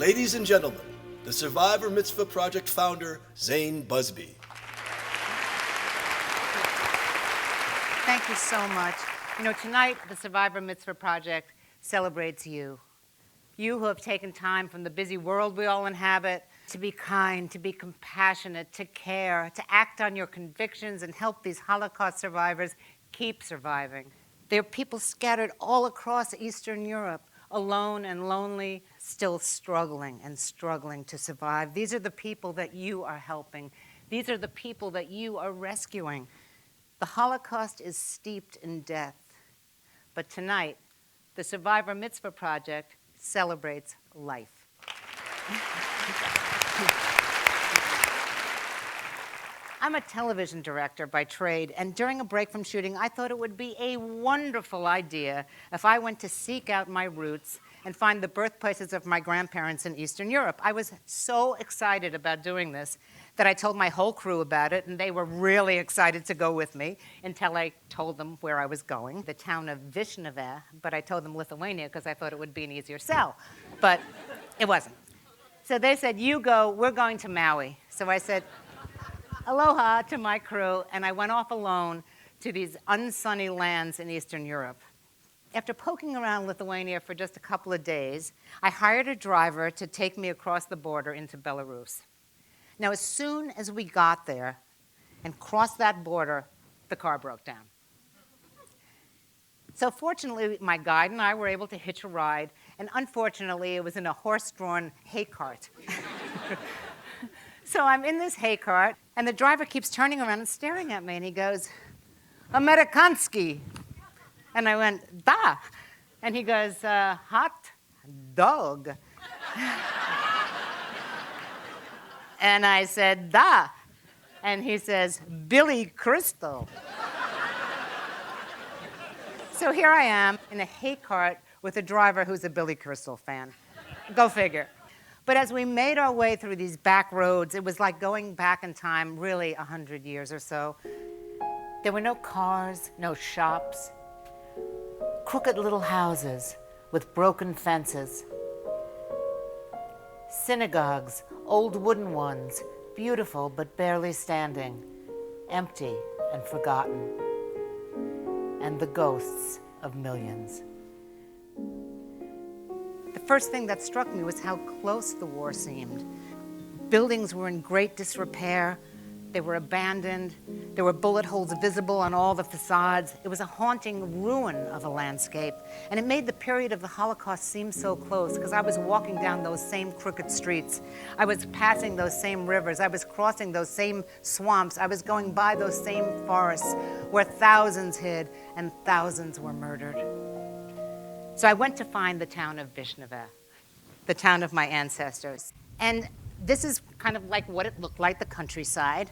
Ladies and gentlemen, the Survivor Mitzvah Project founder, Zane Buzby. Thank you so much. You know, tonight, the Survivor Mitzvah Project celebrates you. You who have taken time from the busy world we all inhabit to be kind, to be compassionate, to care, to act on your convictions and help these Holocaust survivors keep surviving. There are people scattered all across Eastern Europe, alone and lonely, still struggling and struggling to survive. These are the people that you are helping. These are the people that you are rescuing. The Holocaust is steeped in death. But tonight, the Survivor Mitzvah Project celebrates life. I'm a television director by trade, and during a break from shooting, I thought it would be a wonderful idea if I went to seek out my roots and find the birthplaces of my grandparents in Eastern Europe. I was so excited about doing this that I told my whole crew about it, and they were really excited to go with me until I told them where I was going, the town of Vishneve, but I told them Lithuania because I thought it would be an easier sell, but it wasn't. So they said, you go, we're going to Maui. So I said, aloha to my crew, and I went off alone to these unsunny lands in Eastern Europe. After poking around Lithuania for just a couple of days, I hired a driver to take me across the border into Belarus. Now, as soon as we got there and crossed that border, the car broke down. So fortunately, my guide and I were able to hitch a ride, and unfortunately, it was in a horse-drawn hay cart. So I'm in this hay cart, and the driver keeps turning around and staring at me, and he goes, Amerikanski. And I went, da. And he goes, hot dog. And I said, da. And he says, Billy Crystal. So here I am in a hay cart with a driver who's a Billy Crystal fan. Go figure. But as we made our way through these back roads, it was like going back in time, really 100 years or so. There were no cars, no shops, crooked little houses with broken fences, synagogues, old wooden ones, beautiful but barely standing, empty and forgotten, and the ghosts of millions. The first thing that struck me was how close the war seemed. Buildings were in great disrepair. They were abandoned. There were bullet holes visible on all the facades. It was a haunting ruin of a landscape. And it made the period of the Holocaust seem so close because I was walking down those same crooked streets. I was passing those same rivers. I was crossing those same swamps. I was going by those same forests where thousands hid and thousands were murdered. So I went to find the town of Vishneve, the town of my ancestors. And this is kind of like what it looked like, the countryside.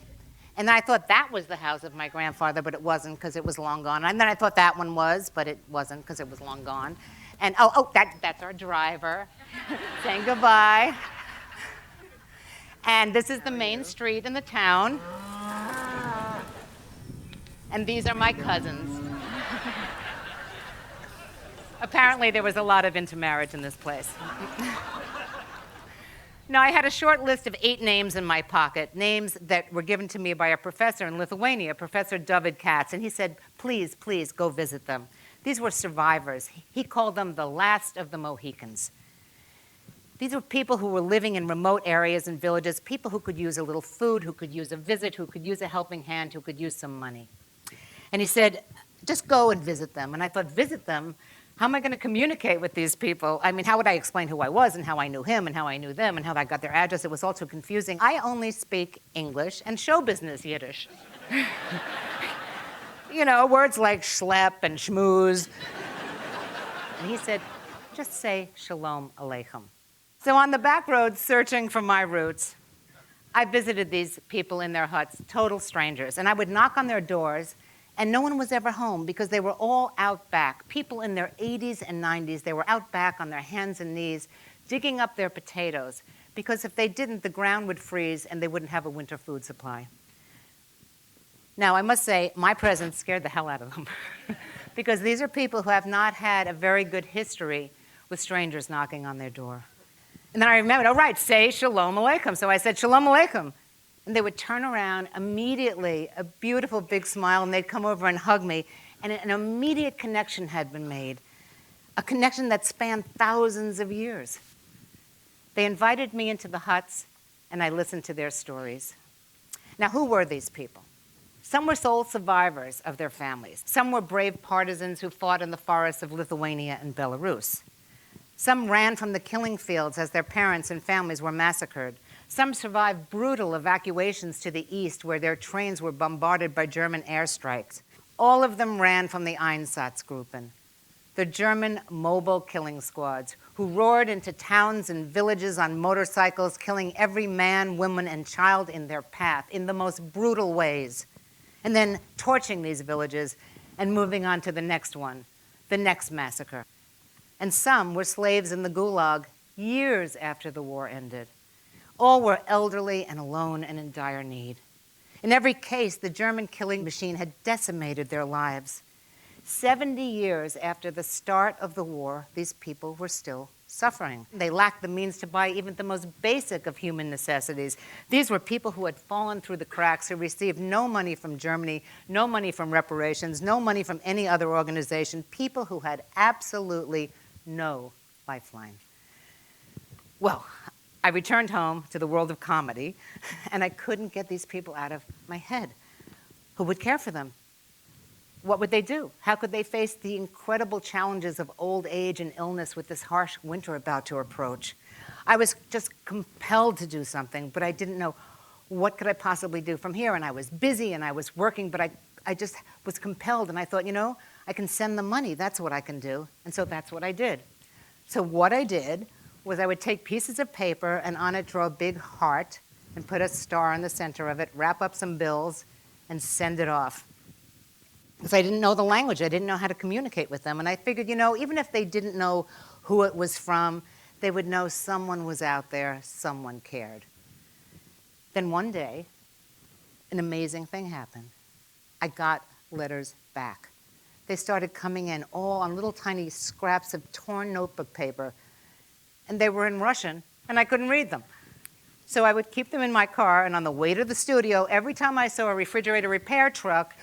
And then I thought that was the house of my grandfather, but it wasn't because it was long gone. And then I thought that one was, but it wasn't because it was long gone. And that's our driver saying goodbye. And this is the main street in the town. And these are my cousins. Apparently, there was a lot of intermarriage in this place. Now, I had a short list of 8 names in my pocket, names that were given to me by a professor in Lithuania, Professor David Katz, and he said, please, please go visit them. These were survivors. He called them the last of the Mohicans. These were people who were living in remote areas and villages, people who could use a little food, who could use a visit, who could use a helping hand, who could use some money. And he said, just go and visit them. And I thought, visit them? How am I going to communicate with these people? I mean, how would I explain who I was and how I knew him and how I knew them and how I got their address? It was all too confusing. I only speak English and show business Yiddish. You know, words like schlep and schmooze. And he said, just say shalom aleichem. So on the back road, searching for my roots, I visited these people in their huts, total strangers. And I would knock on their doors, and no one was ever home because they were all out back. People in their 80s and 90s, they were out back on their hands and knees, digging up their potatoes, because if they didn't, the ground would freeze and they wouldn't have a winter food supply. Now, I must say, my presence scared the hell out of them because these are people who have not had a very good history with strangers knocking on their door. And then I remembered, oh, right, say Shalom Aleichem. So I said, Shalom Aleichem. And they would turn around immediately, a beautiful big smile, and they'd come over and hug me. And an immediate connection had been made, a connection that spanned thousands of years. They invited me into the huts, and I listened to their stories. Now, who were these people? Some were sole survivors of their families. Some were brave partisans who fought in the forests of Lithuania and Belarus. Some ran from the killing fields as their parents and families were massacred. Some survived brutal evacuations to the east where their trains were bombarded by German airstrikes. All of them ran from the Einsatzgruppen, the German mobile killing squads, who roared into towns and villages on motorcycles, killing every man, woman, and child in their path in the most brutal ways, and then torching these villages and moving on to the next one, the next massacre. And some were slaves in the Gulag years after the war ended. All were elderly and alone and in dire need. In every case, the German killing machine had decimated their lives. 70 years after the start of the war, these people were still suffering. They lacked the means to buy even the most basic of human necessities. These were people who had fallen through the cracks, who received no money from Germany, no money from reparations, no money from any other organization, people who had absolutely no lifeline. Well, I returned home to the world of comedy, and I couldn't get these people out of my head. Who would care for them? What would they do? How could they face the incredible challenges of old age and illness with this harsh winter about to approach? I was just compelled to do something, but I didn't know what could I possibly do from here. And I was busy and I was working, but I just was compelled. And I thought, I can send them money. That's what I can do. And so that's what I did. So what I did was I would take pieces of paper and on it draw a big heart and put a star in the center of it, wrap up some bills, and send it off. Because I didn't know the language. I didn't know how to communicate with them. And I figured, even if they didn't know who it was from, they would know someone was out there, someone cared. Then one day, an amazing thing happened. I got letters back. They started coming in all on little tiny scraps of torn notebook paper. And they were in Russian, and I couldn't read them. So I would keep them in my car, and on the way to the studio, every time I saw a refrigerator repair truck,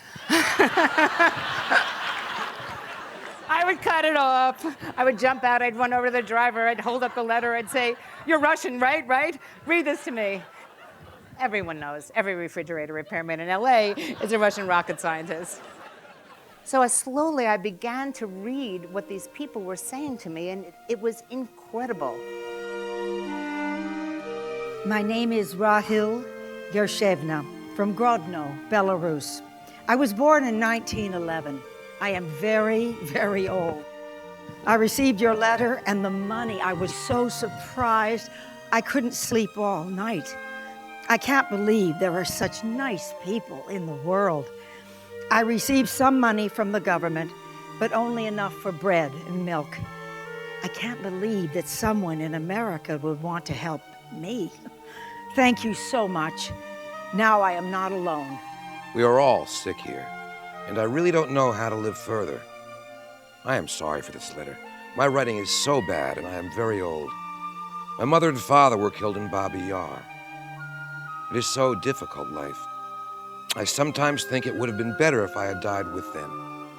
I would cut it off. I would jump out, I'd run over to the driver, I'd hold up the letter, I'd say, "You're Russian, right? Read this to me." Everyone knows, every refrigerator repairman in LA is a Russian rocket scientist. So slowly I began to read what these people were saying to me, and it was incredible. My name is Rahil Gershevna from Grodno, Belarus. I was born in 1911. I am very, very old. I received your letter and the money. I was so surprised I couldn't sleep all night. I can't believe there are such nice people in the world. I received some money from the government, but only enough for bread and milk. I can't believe that someone in America would want to help me. Thank you so much. Now I am not alone. We are all sick here, and I really don't know how to live further. I am sorry for this letter. My writing is so bad, and I am very old. My mother and father were killed in Babi Yar. It is so difficult, life. I sometimes think it would have been better if I had died with them.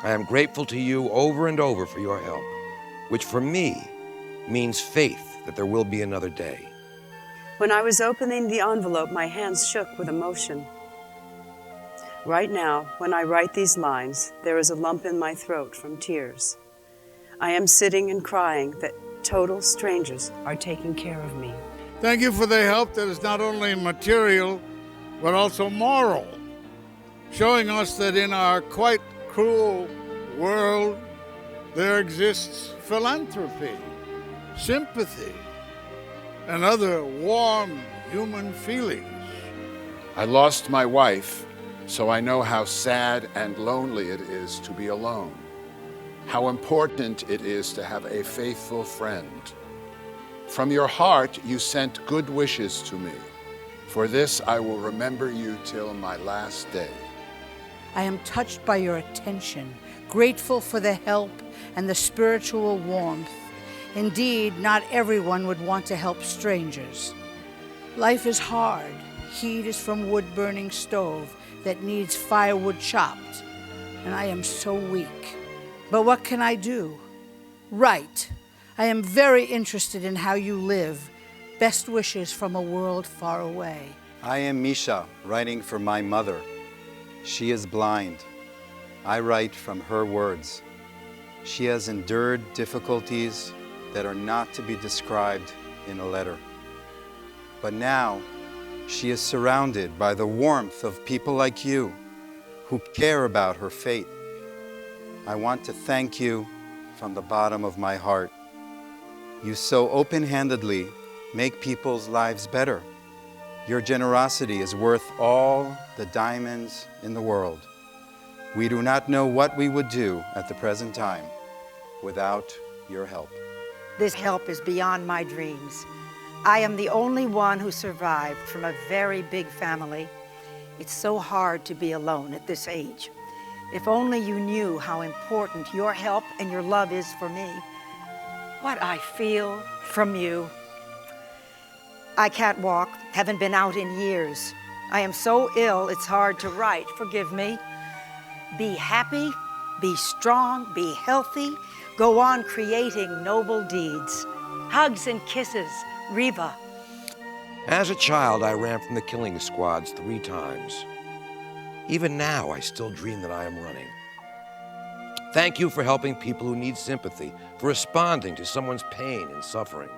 I am grateful to you over and over for your help, which for me means faith that there will be another day. When I was opening the envelope, my hands shook with emotion. Right now, when I write these lines, there is a lump in my throat from tears. I am sitting and crying that total strangers are taking care of me. Thank you for the help that is not only material, but also moral, showing us that in our quite cruel world, there exists philanthropy, sympathy, and other warm human feelings. I lost my wife, so I know how sad and lonely it is to be alone, how important it is to have a faithful friend. From your heart, you sent good wishes to me. For this, I will remember you till my last day. I am touched by your attention, grateful for the help and the spiritual warmth. Indeed, not everyone would want to help strangers. Life is hard. Heat is from wood-burning stove that needs firewood chopped, and I am so weak. But what can I do? Write. I am very interested in how you live. Best wishes from a world far away. I am Misha, writing for my mother. She is blind. I write from her words. She has endured difficulties that are not to be described in a letter. But now, she is surrounded by the warmth of people like you who care about her fate. I want to thank you from the bottom of my heart. You so open-handedly make people's lives better. Your generosity is worth all the diamonds in the world. We do not know what we would do at the present time without your help. This help is beyond my dreams. I am the only one who survived from a very big family. It's so hard to be alone at this age. If only you knew how important your help and your love is for me. What I feel from you. I can't walk, haven't been out in years. I am so ill, it's hard to write. Forgive me. Be happy, be strong, be healthy. Go on creating noble deeds. Hugs and kisses, Reva. As a child, I ran from the killing squads 3 times. Even now, I still dream that I am running. Thank you for helping people who need sympathy, for responding to someone's pain and suffering.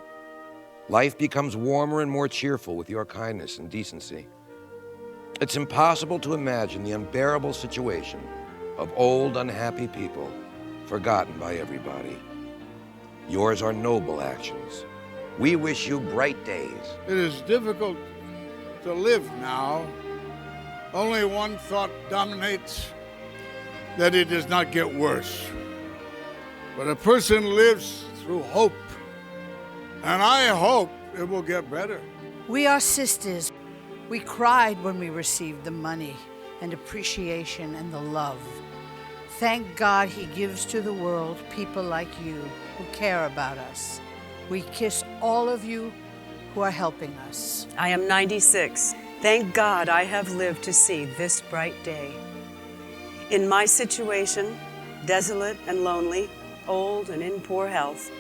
Life becomes warmer and more cheerful with your kindness and decency. It's impossible to imagine the unbearable situation of old, unhappy people forgotten by everybody. Yours are noble actions. We wish you bright days. It is difficult to live now. Only one thought dominates, that it does not get worse. But a person lives through hope, and I hope it will get better. We are sisters. We cried when we received the money and appreciation and the love. Thank God he gives to the world people like you who care about us. We kiss all of you who are helping us. I am 96. Thank God I have lived to see this bright day. In my situation, desolate and lonely, old and in poor health,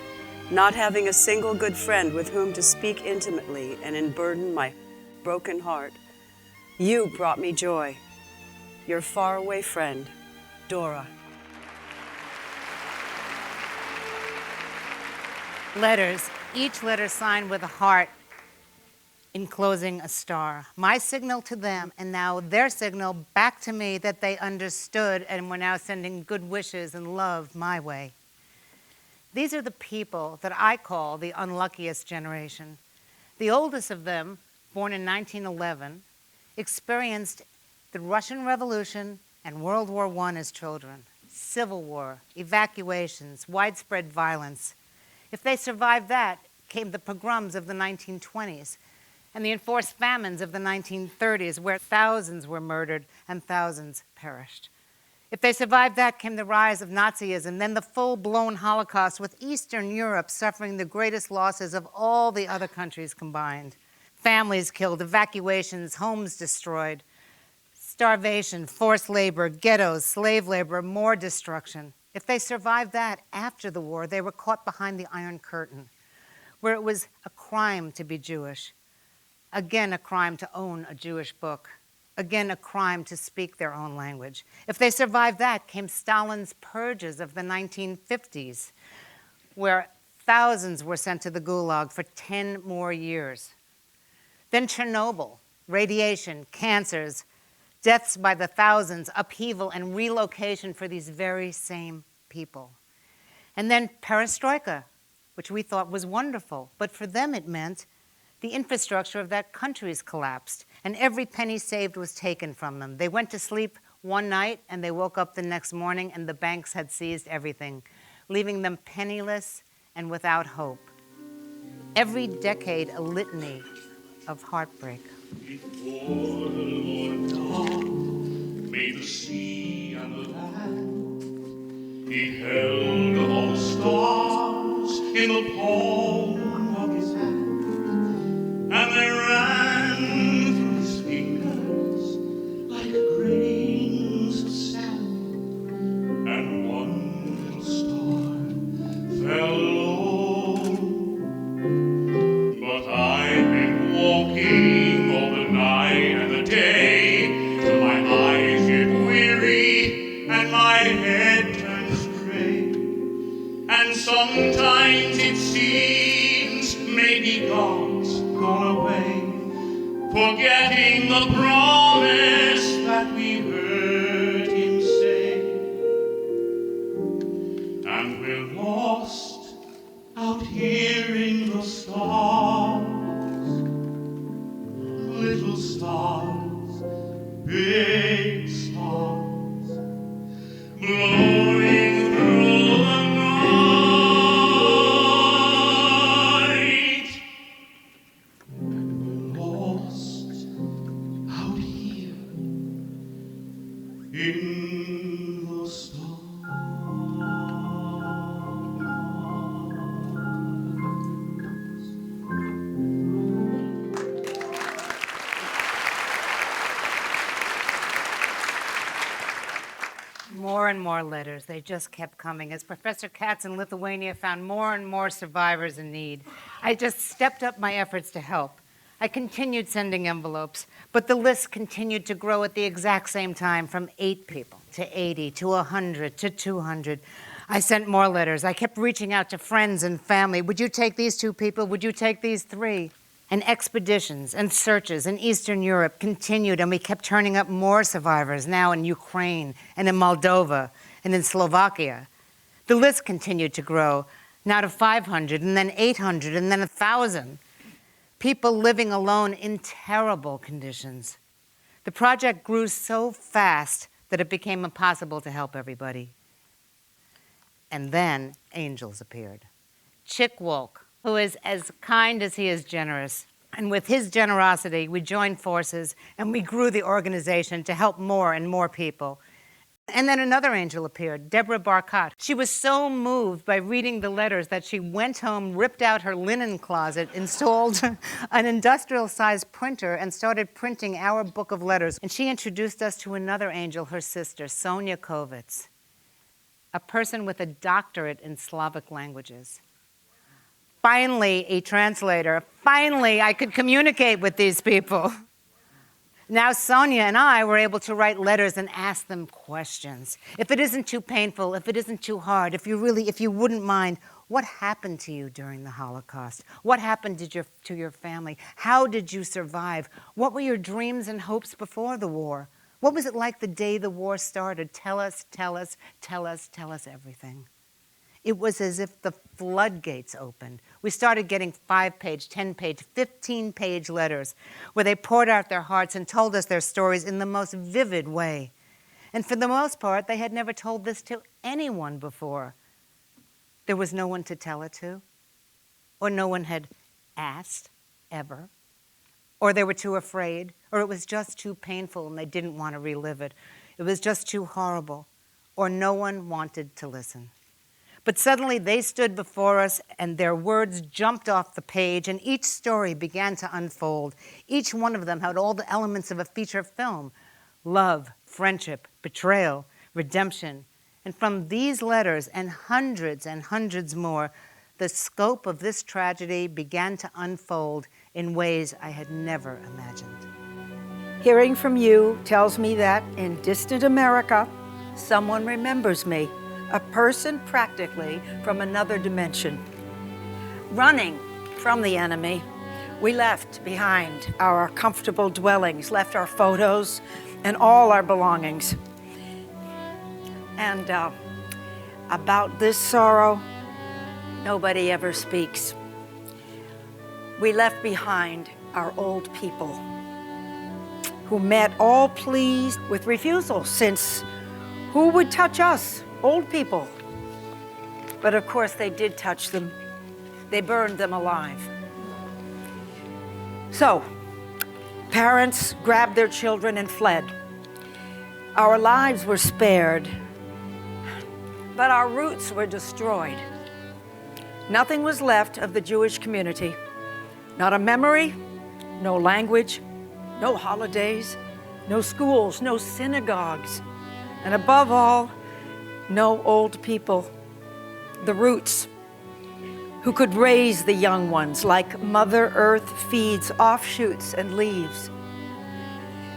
not having a single good friend with whom to speak intimately and unburden my broken heart, you brought me joy. Your faraway friend, Dora. Letters, each letter signed with a heart, enclosing a star. My signal to them, and now their signal back to me that they understood and were now sending good wishes and love my way. These are the people that I call the unluckiest generation. The oldest of them, born in 1911, experienced the Russian Revolution and World War I as children, civil war, evacuations, widespread violence. If they survived that, came the pogroms of the 1920s and the enforced famines of the 1930s, where thousands were murdered and thousands perished. If they survived that, came the rise of Nazism, then the full-blown Holocaust, with Eastern Europe suffering the greatest losses of all the other countries combined. Families killed, evacuations, homes destroyed, starvation, forced labor, ghettos, slave labor, more destruction. If they survived that after the war, they were caught behind the Iron Curtain, where it was a crime to be Jewish. Again, a crime to own a Jewish book. Again, a crime to speak their own language. If they survived that, came Stalin's purges of the 1950s, where thousands were sent to the Gulag for 10 more years. Then Chernobyl, radiation, cancers, deaths by the thousands, upheaval and relocation for these very same people. And then perestroika, which we thought was wonderful, but for them it meant the infrastructure of that country's collapsed, and every penny saved was taken from them. They went to sleep one night, and they woke up the next morning, and the banks had seized everything, leaving them penniless and without hope. Every decade, a litany of heartbreak. Before the Lord God made the sea and the land, he held all the stars in the palm of his hand, and they ran through his fingers like grains of sand, and one little star fell low. But I've been walking all the night and the day, till my eyes get weary and my head turns gray. And sometimes it seems maybe God's gone away, forgetting the promise that we heard him say. And we're lost out here in the stars, little stars, big stars, blowing through the night. And we're lost out here in the stars. More and more letters. They just kept coming. As Professor Katz in Lithuania found more and more survivors in need, I just stepped up my efforts to help. I continued sending envelopes, but the list continued to grow at the exact same time, from 8 people to 80 to 100 to 200. I sent more letters. I kept reaching out to friends and family. Would you take these 2 people? Would you take these 3? And expeditions and searches in Eastern Europe continued, and we kept turning up more survivors, now in Ukraine and in Moldova and in Slovakia. The list continued to grow, now to 500, and then 800, and then 1,000. People living alone in terrible conditions. The project grew so fast that it became impossible to help everybody. And then angels appeared. Chick Wolk, who is as kind as he is generous. And with his generosity, we joined forces and we grew the organization to help more and more people. And then another angel appeared, Deborah Barkat. She was so moved by reading the letters that she went home, ripped out her linen closet, installed an industrial-sized printer, and started printing our book of letters. And she introduced us to another angel, her sister, Sonia Kovitz, a person with a doctorate in Slavic languages. Finally, a translator. Finally, I could communicate with these people. Now Sonia and I were able to write letters and ask them questions. If it isn't too painful, if it isn't too hard, if you wouldn't mind, what happened to you during the Holocaust? What happened to your family? How did you survive? What were your dreams and hopes before the war? What was it like the day the war started? Tell us, tell us, tell us, tell us everything. It was as if the floodgates opened. We started getting 5-page, 10-page, 15-page letters where they poured out their hearts and told us their stories in the most vivid way. And for the most part, they had never told this to anyone before. There was no one to tell it to, or no one had asked ever, or they were too afraid, or it was just too painful and they didn't want to relive it. It was just too horrible, or no one wanted to listen. But suddenly they stood before us and their words jumped off the page and each story began to unfold. Each one of them had all the elements of a feature film: love, friendship, betrayal, redemption. And from these letters and hundreds more, the scope of this tragedy began to unfold in ways I had never imagined. Hearing from you tells me that in distant America, someone remembers me. A person practically from another dimension. Running from the enemy, we left behind our comfortable dwellings, left our photos and all our belongings. And about this sorrow, nobody ever speaks. We left behind our old people who met all pleased with refusal, since who would touch us? Old people. But of course they did touch them. They burned them alive. So, parents grabbed their children and fled. Our lives were spared, but our roots were destroyed. Nothing was left of the Jewish community. Not a memory, no language, no holidays, no schools, no synagogues, and above all, no old people, the roots, who could raise the young ones like Mother Earth feeds offshoots and leaves.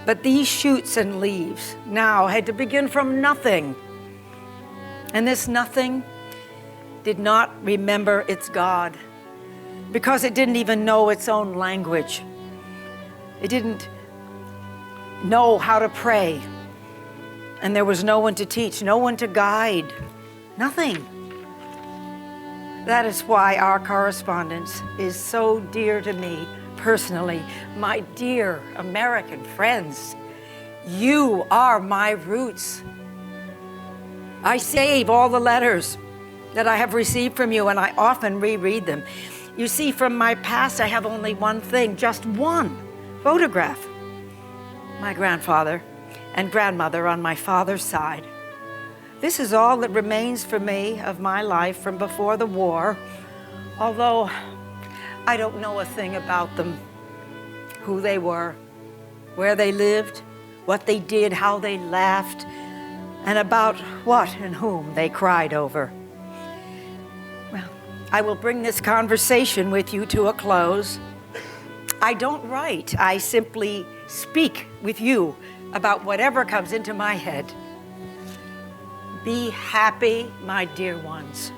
But these shoots and leaves now had to begin from nothing. And this nothing did not remember its God because it didn't even know its own language. It didn't know how to pray. And there was no one to teach, no one to guide, nothing. That is why our correspondence is so dear to me personally. My dear American friends, you are my roots. I save all the letters that I have received from you, and I often reread them. You see, from my past, I have only one thing, just one photograph. My grandfather and grandmother on my father's side. This is all that remains for me of my life from before the war, although I don't know a thing about them, who they were, where they lived, what they did, how they laughed, and about what and whom they cried over. Well, I will bring this conversation with you to a close. I don't write, I simply speak with you about whatever comes into my head. Be happy, my dear ones.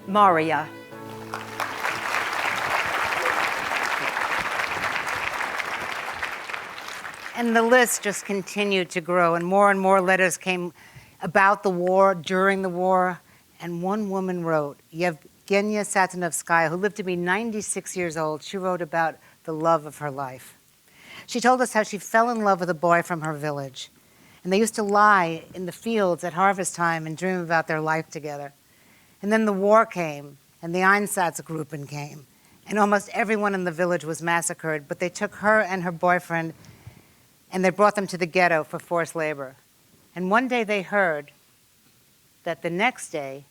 Maria. And the list just continued to grow, and more letters came about the war, during the war. And one woman wrote, Yevgenia Satanovskaya, who lived to be 96 years old, she wrote about the love of her life. She told us how she fell in love with a boy from her village. And they used to lie in the fields at harvest time and dream about their life together. And then the war came, and the Einsatzgruppen came, and almost everyone in the village was massacred, but they took her and her boyfriend, and they brought them to the ghetto for forced labor. And one day they heard that the next day,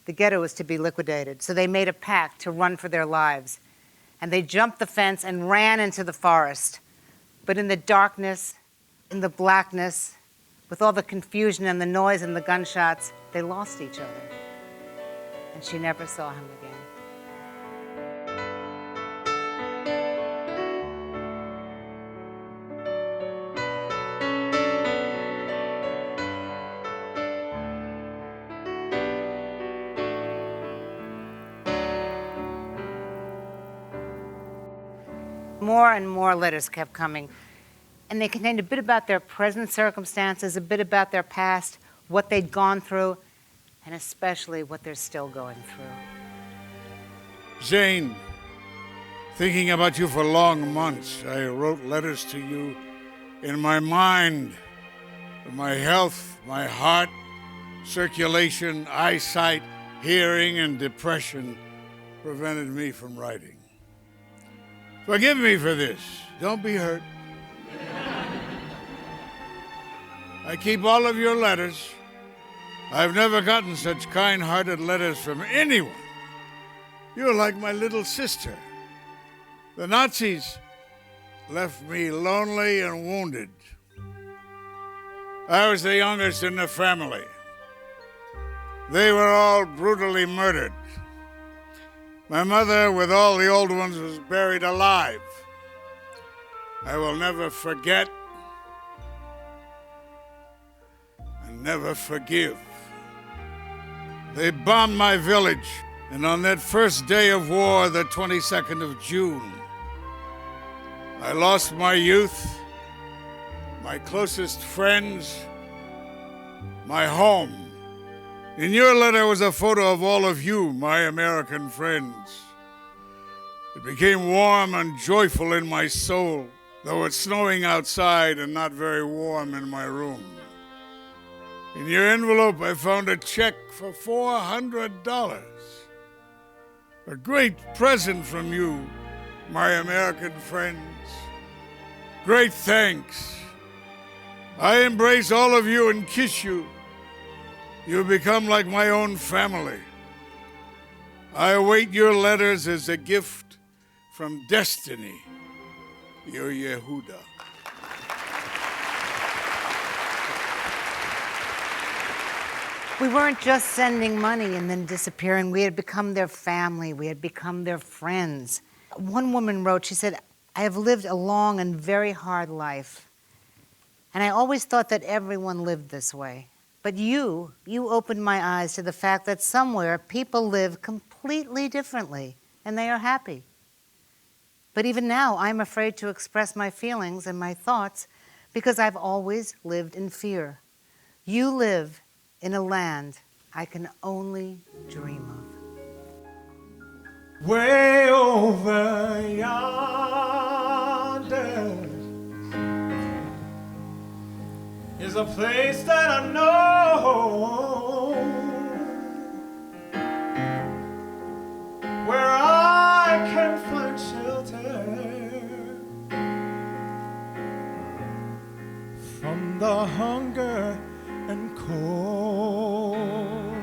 the ghetto was to be liquidated. So they made a pact to run for their lives. And they jumped the fence and ran into the forest. But in the darkness, in the blackness, with all the confusion and the noise and the gunshots, they lost each other. And she never saw him again. More and more letters kept coming, and they contained a bit about their present circumstances, a bit about their past, what they'd gone through, and especially what they're still going through. Zane, thinking about you for long months, I wrote letters to you in my mind. My health, my heart, circulation, eyesight, hearing, and depression prevented me from writing. Forgive me for this. Don't be hurt. I keep all of your letters. I've never gotten such kind-hearted letters from anyone. You're like my little sister. The Nazis left me lonely and wounded. I was the youngest in the family. They were all brutally murdered. My mother, with all the old ones, was buried alive. I will never forget and never forgive. They bombed my village, and on that first day of war, the 22nd of June, I lost my youth, my closest friends, my home. In your letter was a photo of all of you, my American friends. It became warm and joyful in my soul, though it's snowing outside and not very warm in my room. In your envelope, I found a check for $400. A great present from you, my American friends. Great thanks. I embrace all of you and kiss you. You become like my own family. I await your letters as a gift from destiny. Your Yehuda. We weren't just sending money and then disappearing. We had become their family. We had become their friends. One woman wrote, she said, I have lived a long and very hard life. And I always thought that everyone lived this way. But you opened my eyes to the fact that somewhere people live completely differently, and they are happy. But even now, I'm afraid to express my feelings and my thoughts because I've always lived in fear. You live in a land I can only dream of. Way over yonder is a place that I know where I can find shelter from the hunger and cold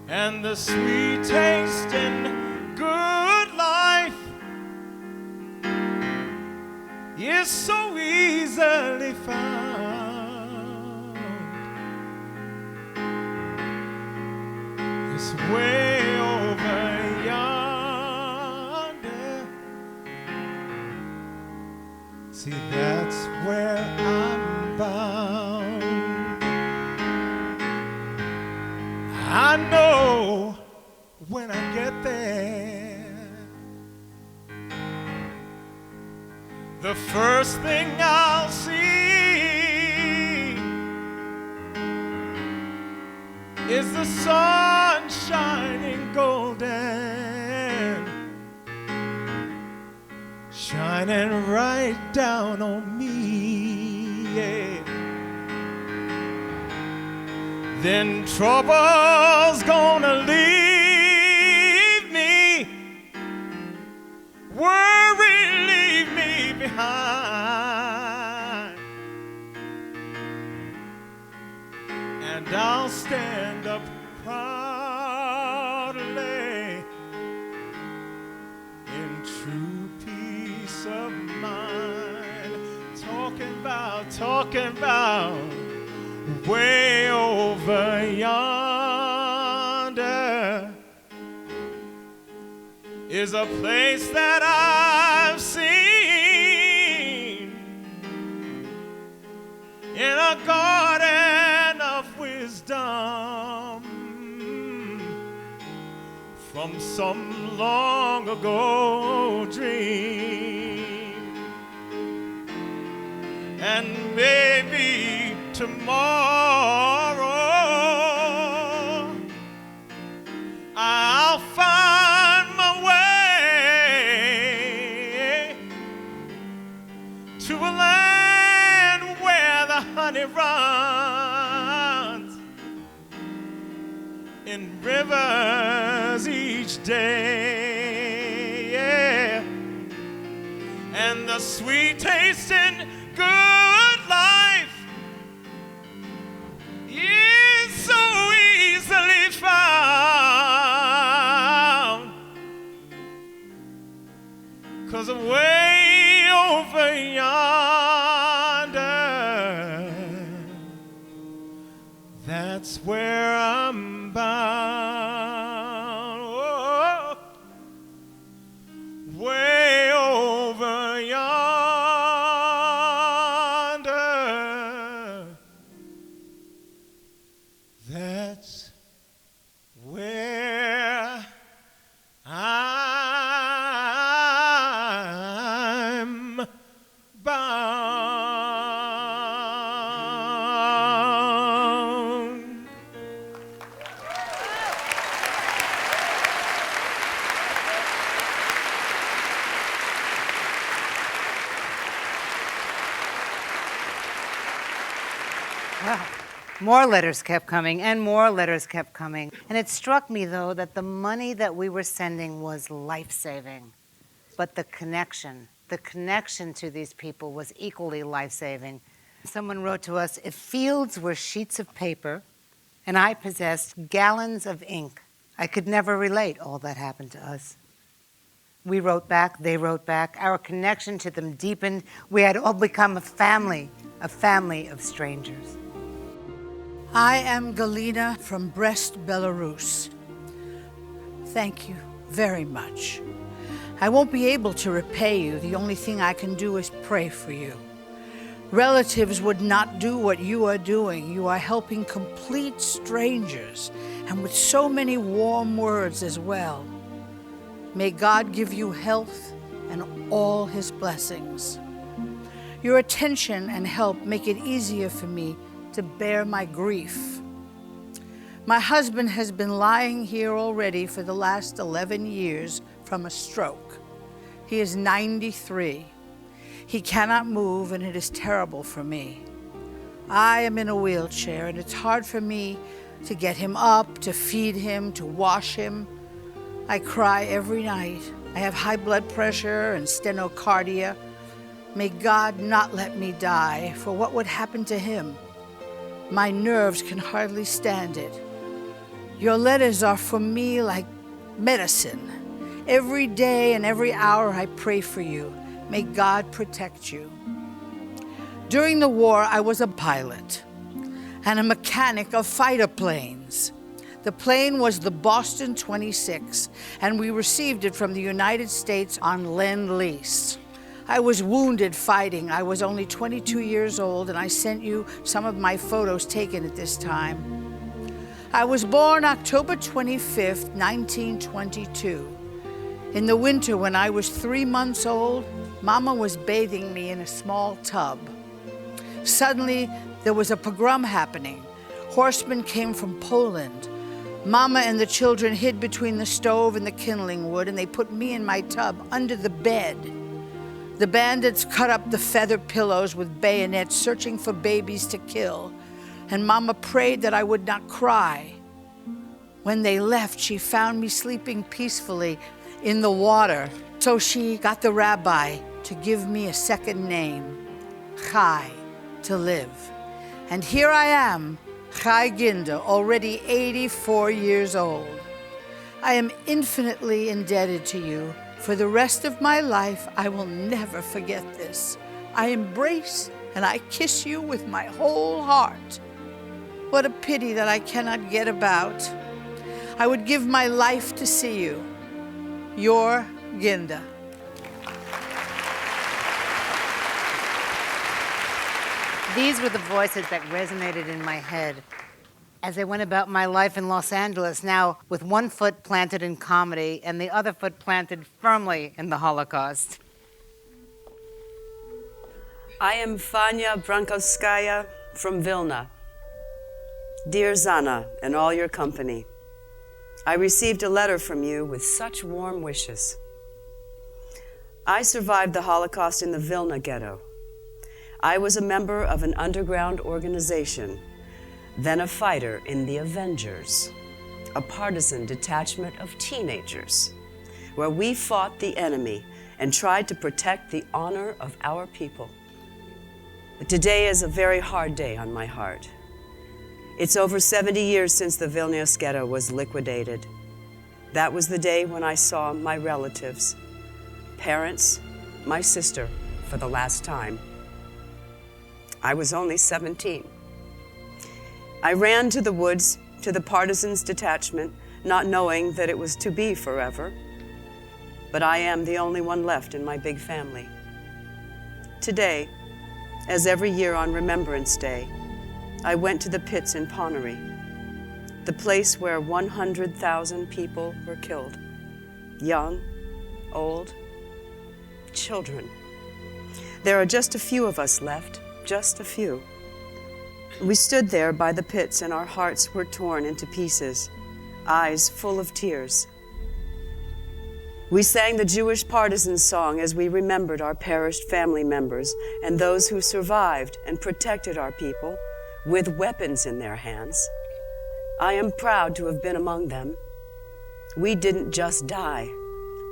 and the sweet taste and good life is so easily found. It's way over yonder. See, that's where I'm bound. I know when I get there, the first thing I'll see is the sun shining golden, shining right down on me, yeah. Then trouble's gonna leave me, worry leave me behind, and I'll stand up proudly in true peace of mind, talking about way over yonder is a place that I've seen in a garden of wisdom from some long ago dream. And maybe tomorrow I'll find my way to a land where the honey runs in rivers each day, yeah. And the sweet tasting good life is so easily found, 'cause way over yonder, that's where I'm bound. Oh, way over yonder, that's where I'm bound. Wow. More letters kept coming, and more letters kept coming. And it struck me, though, that the money that we were sending was life-saving. But the connection to these people was equally life-saving. Someone wrote to us, if fields were sheets of paper and I possessed gallons of ink. I could never relate all that happened to us. We wrote back, they wrote back. Our connection to them deepened. We had all become a family of strangers. I am Galina from Brest, Belarus. Thank you very much. I won't be able to repay you. The only thing I can do is pray for you. Relatives would not do what you are doing. You are helping complete strangers, and with so many warm words as well. May God give you health and all his blessings. Your attention and help make it easier for me to bear my grief. My husband has been lying here already for the last 11 years from a stroke. He is 93. He cannot move, and it is terrible for me. I am in a wheelchair, and it's hard for me to get him up, to feed him, to wash him. I cry every night. I have high blood pressure and stenocardia. May God not let me die, for what would happen to him? My nerves can hardly stand it. Your letters are for me like medicine. Every day and every hour I pray for you. May God protect you. During the war, I was a pilot and a mechanic of fighter planes. The plane was the Boston 26, and we received it from the United States on Lend-Lease. I was wounded fighting. I was only 22 years old, and I sent you some of my photos taken at this time. I was born October 25th, 1922. In the winter, when I was 3 months old, Mama was bathing me in a small tub. Suddenly, there was a pogrom happening. Horsemen came from Poland. Mama and the children hid between the stove and the kindling wood, and they put me in my tub under the bed. The bandits cut up the feather pillows with bayonets, searching for babies to kill, and Mama prayed that I would not cry. When they left, she found me sleeping peacefully in the water, so she got the rabbi to give me a second name, Chai, to live. And here I am, Chai Ginda, already 84 years old. I am infinitely indebted to you. For the rest of my life, I will never forget this. I embrace and I kiss you with my whole heart. What a pity that I cannot get about. I would give my life to see you. Your Ginda. These were the voices that resonated in my head as I went about my life in Los Angeles, now with one foot planted in comedy and the other foot planted firmly in the Holocaust. I am Fanya Brankowskaya from Vilna. Dear Zana and all your company, I received a letter from you with such warm wishes. I survived the Holocaust in the Vilna ghetto. I was a member of an underground organization, then a fighter in the Avengers, a partisan detachment of teenagers, where we fought the enemy and tried to protect the honor of our people. But today is a very hard day on my heart. It's over 70 years since the Vilnius ghetto was liquidated. That was the day when I saw my relatives, parents, my sister, for the last time. I was only 17. I ran to the woods, to the partisans' detachment, not knowing that it was to be forever. But I am the only one left in my big family. Today, as every year on Remembrance Day, I went to the pits in Ponary, the place where 100,000 people were killed. Young, old, children. There are just a few of us left, just a few. We stood there by the pits and our hearts were torn into pieces, eyes full of tears. We sang the Jewish partisan song as we remembered our perished family members and those who survived and protected our people with weapons in their hands. I am proud to have been among them. We didn't just die.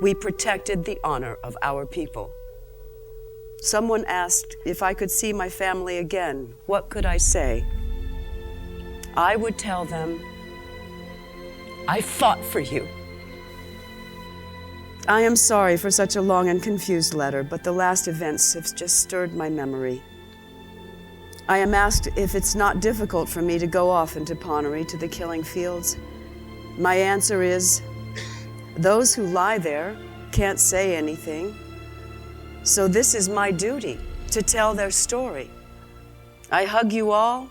We protected the honor of our people. Someone asked if I could see my family again. What could I say? I would tell them, I fought for you. I am sorry for such a long and confused letter, but the last events have just stirred my memory. I am asked if it's not difficult for me to go off into Ponnery to the killing fields. My answer is, those who lie there can't say anything. So this is my duty, to tell their story. I hug you all.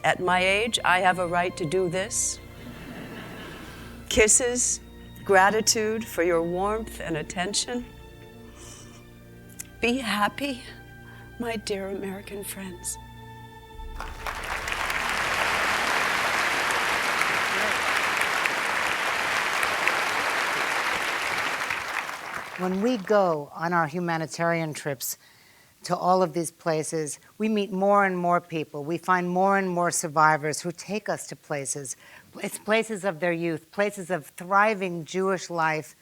At my age, I have a right to do this. Kisses, gratitude for your warmth and attention. Be happy, my dear American friends. When we go on our humanitarian trips to all of these places, we meet more and more people. We find more and more survivors who take us to places. It's places of their youth, places of thriving Jewish life,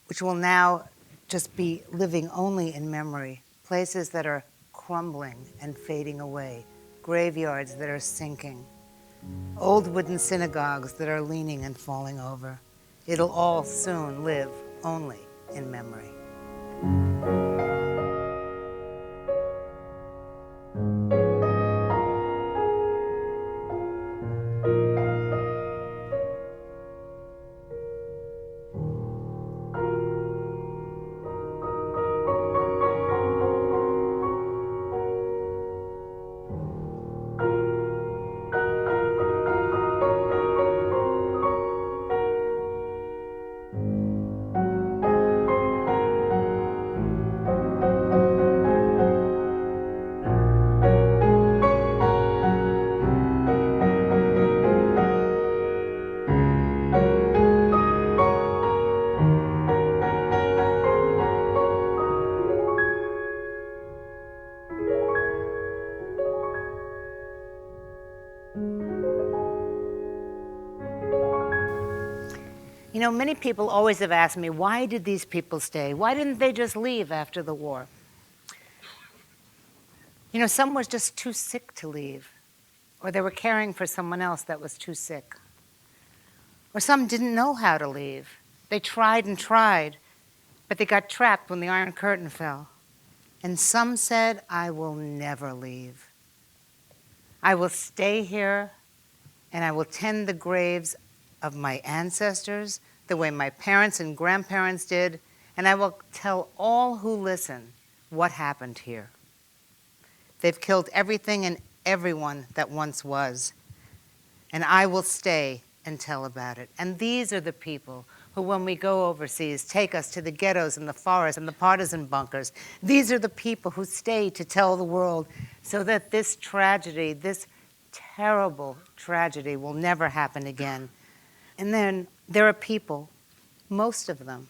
which will now just be living only in memory. Places that are crumbling and fading away. Graveyards that are sinking. Old wooden synagogues that are leaning and falling over. It'll all soon live only in memory. You know, many people always have asked me, why did these people stay? Why didn't they just leave after the war? You know, some was just too sick to leave, or they were caring for someone else that was too sick. Or some didn't know how to leave. They tried and tried, but they got trapped when the Iron Curtain fell. And some said, I will never leave. I will stay here, and I will tend the graves of my ancestors the way my parents and grandparents did, and I will tell all who listen what happened here. They've killed everything and everyone that once was, and I will stay and tell about it. And these are the people who, when we go overseas, take us to the ghettos and the forests and the partisan bunkers. These are the people who stay to tell the world so that this tragedy, this terrible tragedy, will never happen again. And then there are people, most of them,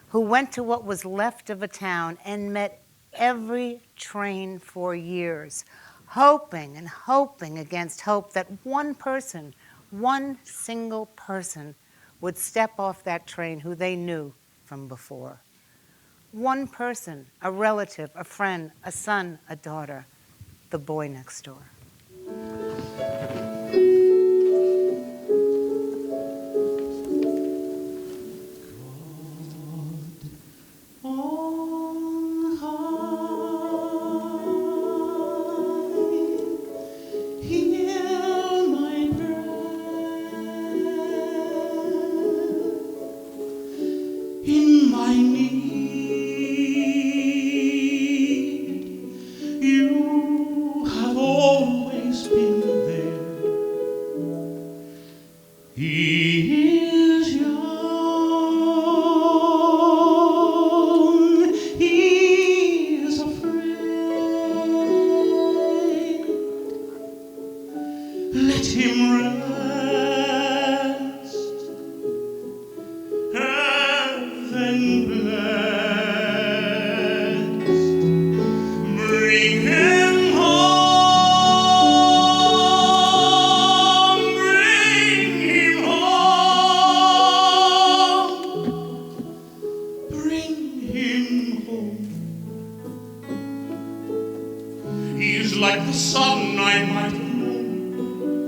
who went to what was left of a town and met every train for years, hoping and hoping against hope that one person, one single person, would step off that train who they knew from before. One person, a relative, a friend, a son, a daughter, the boy next door. Like the sun I might have known,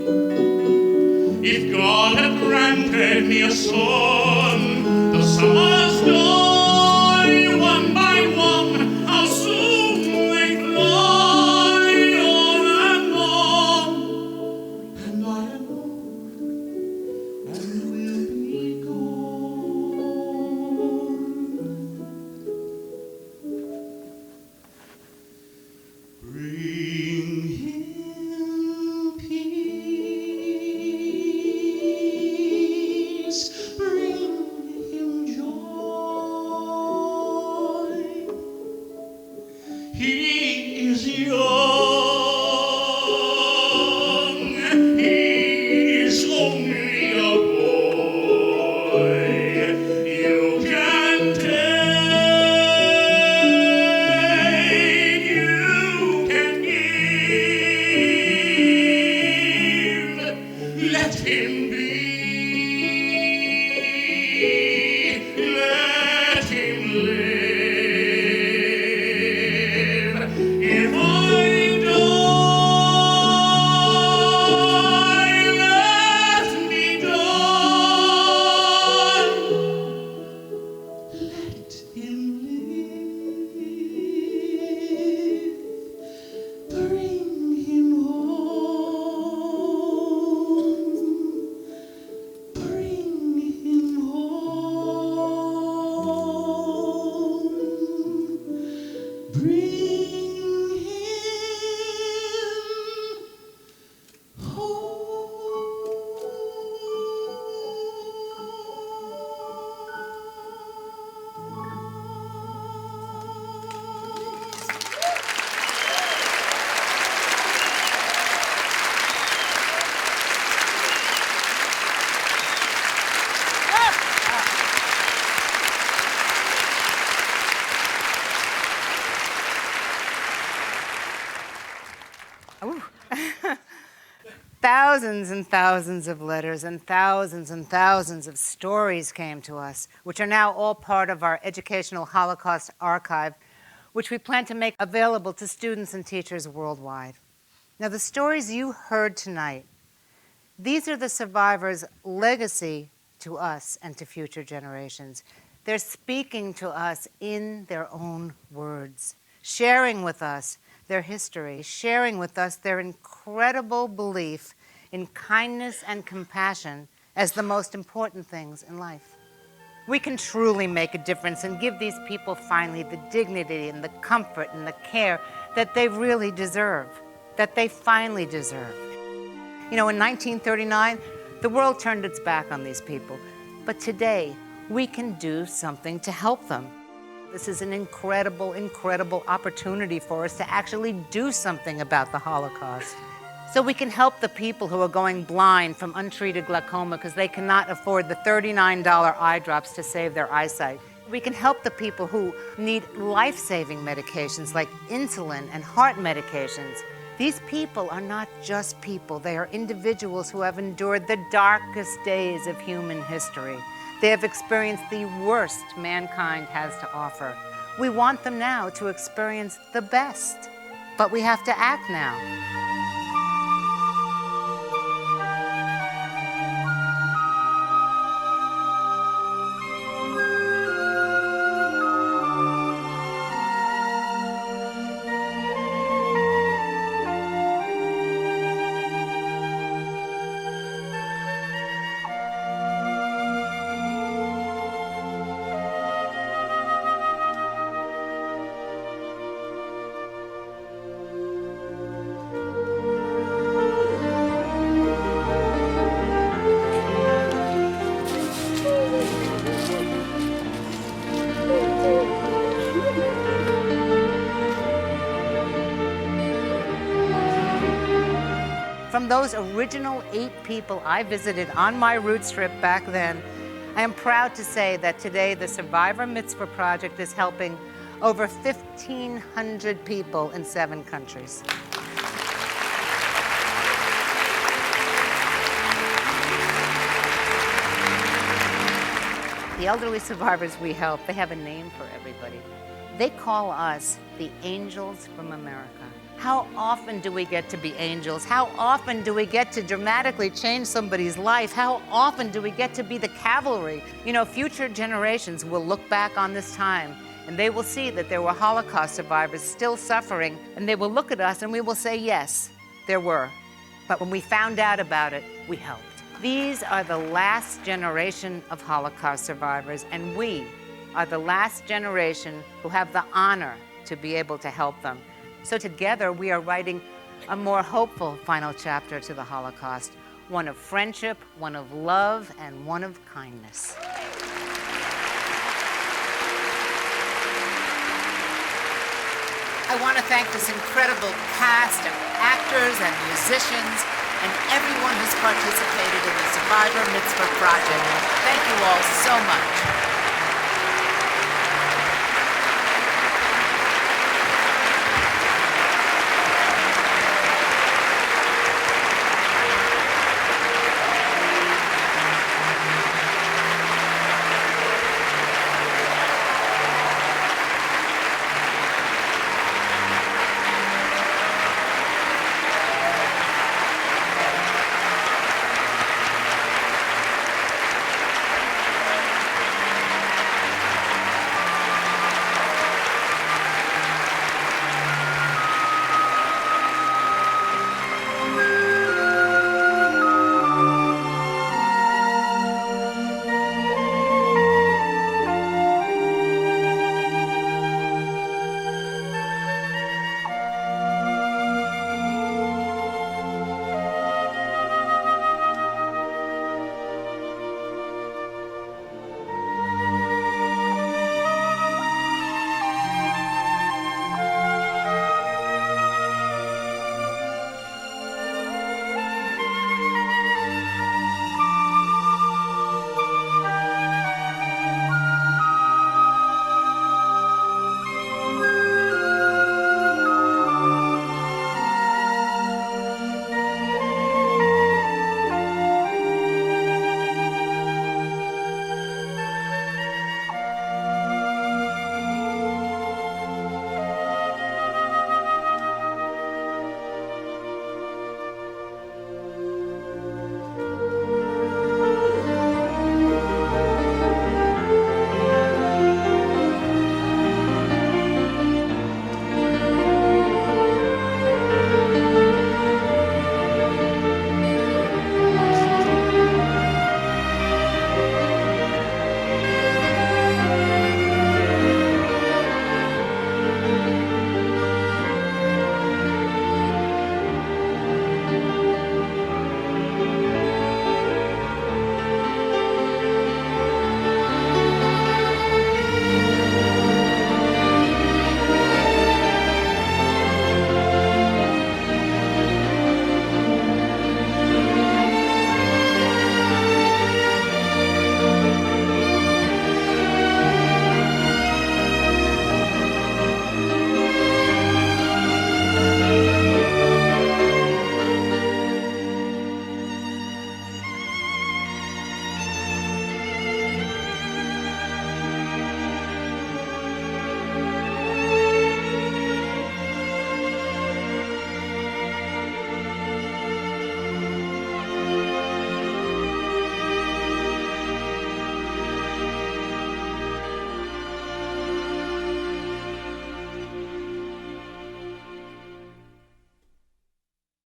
me a song. The summers die one by one. How soon they fly on and on. And I am old and will be gone. Bring him peace, bring him joy. He is young, he is only a boy. You can take, you can give. Let him be, let him live. If I die, let me die. Let him live. Bring him home. Bring him home. Bring him Ooh. Thousands and thousands of letters and thousands of stories came to us, which are now all part of our educational Holocaust archive, which we plan to make available to students and teachers worldwide. Now, the stories you heard tonight, these are the survivors' legacy to us and to future generations. They're speaking to us in their own words, sharing with us their history, sharing with us their incredible belief in kindness and compassion as the most important things in life. We can truly make a difference and give these people finally the dignity and the comfort and the care that they really deserve, that they finally deserve. You know, in 1939, the world turned its back on these people, but today we can do something to help them. This is an incredible, incredible opportunity for us to actually do something about the Holocaust. So we can help the people who are going blind from untreated glaucoma because they cannot afford the $39 eye drops to save their eyesight. We can help the people who need life-saving medications like insulin and heart medications. These people are not just people. They are individuals who have endured the darkest days of human history. They have experienced the worst mankind has to offer. We want them now to experience the best, but we have to act now. From those original 8 people I visited on my roots trip back then, I am proud to say that today the Survivor Mitzvah Project is helping over 1,500 people in 7 countries. The elderly survivors we help, they have a name for everybody. They call us the Angels from America. How often do we get to be angels? How often do we get to dramatically change somebody's life? How often do we get to be the cavalry? You know, future generations will look back on this time and they will see that there were Holocaust survivors still suffering, and they will look at us and we will say, yes, there were. But when we found out about it, we helped. These are the last generation of Holocaust survivors, and we are the last generation who have the honor to be able to help them. So together we are writing a more hopeful final chapter to the Holocaust, one of friendship, one of love, and one of kindness. I want to thank this incredible cast of actors and musicians and everyone who's participated in the Survivor Mitzvah Project. Thank you all so much.